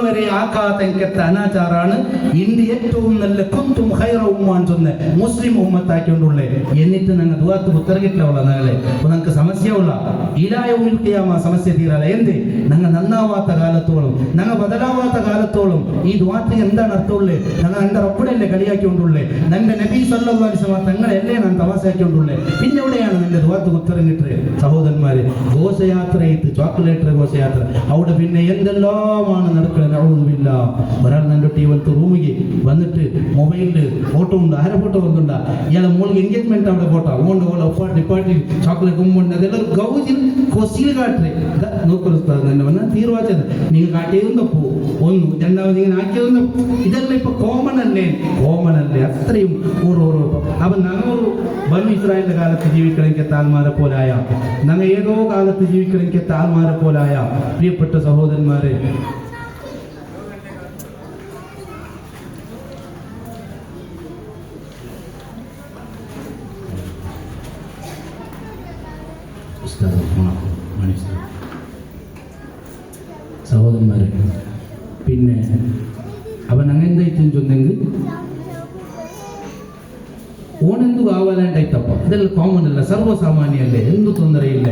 വരെ ആക്കാത്തങ്കത്തെ അനാചാറാണ് ഇന്ത്യ ഏറ്റവും നല്ല കുന്തും ഹൈറ ഉമ്മാൻ ചൊന്ന മുസ്ലിം ഉമ്മത്താക്കിക്കൊണ്ടുള്ളേ. എന്നിട്ട് ഞങ്ങൾ ദുആത്ത് ഉത്തരകിട്ടുള്ള നാളെ നമുക്ക് സമസ്യ ഉള്ള ഇലായവുമിൽ ഖിയാമ സമസ്യ തീരാല. എന്ത് ഞങ്ങൾ നന്നാവാത്ത കാലത്തോളം, ഞങ്ങൾ ബദലാവാത്ത കാലത്തോളം ഈ ദുആത്തിന് എന്താണ് അർത്ഥമുള്ളത്? ഞങ്ങൾ എൻ്റെ റബ്ബിനല്ലേ കളിയാക്കിക്കൊണ്ടുള്ളേ, എൻ്റെ നബി സല്ലല്ലാഹു അലൈഹി വസല്ലം തങ്ങളല്ലേ ഞാൻ തമാശയാക്കിക്കൊണ്ടുള്ളേ. പിന്നെ എവിടെയാണ് നിന്റെ ദുആത്ത് ഉത്തരം കിട്ടുക? സഹോദരന്മാരെ, ഘോഷയാത്ര ചെയ്ത് ചോക്ലേറ്റ് ഘോഷയാത്ര അവിടെ പിന്നെ എന്തെല്ലാമാണ് നടക്കുന്നത്. നഊദുബില്ല. ഒരാൾ എൻ്റെ ടീവത്ത് റൂമിൽ വന്നിട്ട് മൊബൈലിൽ ഫോട്ടോ ഉണ്ട്, ആരെ ഫോട്ടോ വന്നുണ്ടാ ഇയാളെ മോൾക്ക് എൻഗേജ്മെന്റ് അവിടെ ഫോട്ടോ അതുകൊണ്ട് ഡിപ്പാർട്ടി ചോക്ലേറ്റ് ഉമ്മുണ്ട് ಅದೆಲ್ಲ ಗೌಜಿಲ್ ಕೊಸಿಲ್ ಕಾಟ್ರೆ ನೋಡ್ಕೊಳಿಸ್ತಾರೆ. ನನ್ನ ತೀರ್ವಾಚನ ನೀವು ಕಾಟಿಯೊಂದು ತಪ್ಪು ಒಂದು രണ്ടാമത് ഇങ്ങനെ ആക്കിയതൊന്നും ഇതെല്ലാം ഇപ്പൊ കോമൺ അല്ലേ അത്രയും ഓരോ. അപ്പൊ ഞങ്ങളൊരു ബനു ഇസ്രായേലിന്റെ കാലത്ത് ജീവിക്കണമെങ്കിൽ താൽമാരെ പോലായ, ഞങ്ങൾ ഏതോ കാലത്ത് ജീവിക്കണമെങ്കിൽ താൽമാരെ പോലായ പ്രിയപ്പെട്ട സഹോദരന്മാരെ, സഹോദരന്മാരെ, പിന്നെ അവൻ അങ്ങനെന്തായിട്ടും ചൊന്നെങ്കിൽ ಓನೆಂದು ಕಾವಾಲಂಟಾಯ್ತಪ್ಪ. ಇದೆಲ್ಲ ಕಾಮನ್ ಅಲ್ಲ, ಸರ್ವಸಾಮಾನ್ಯ ಅಲ್ಲೇ, ಎಂದು ತೊಂದರೆ ಇಲ್ಲ.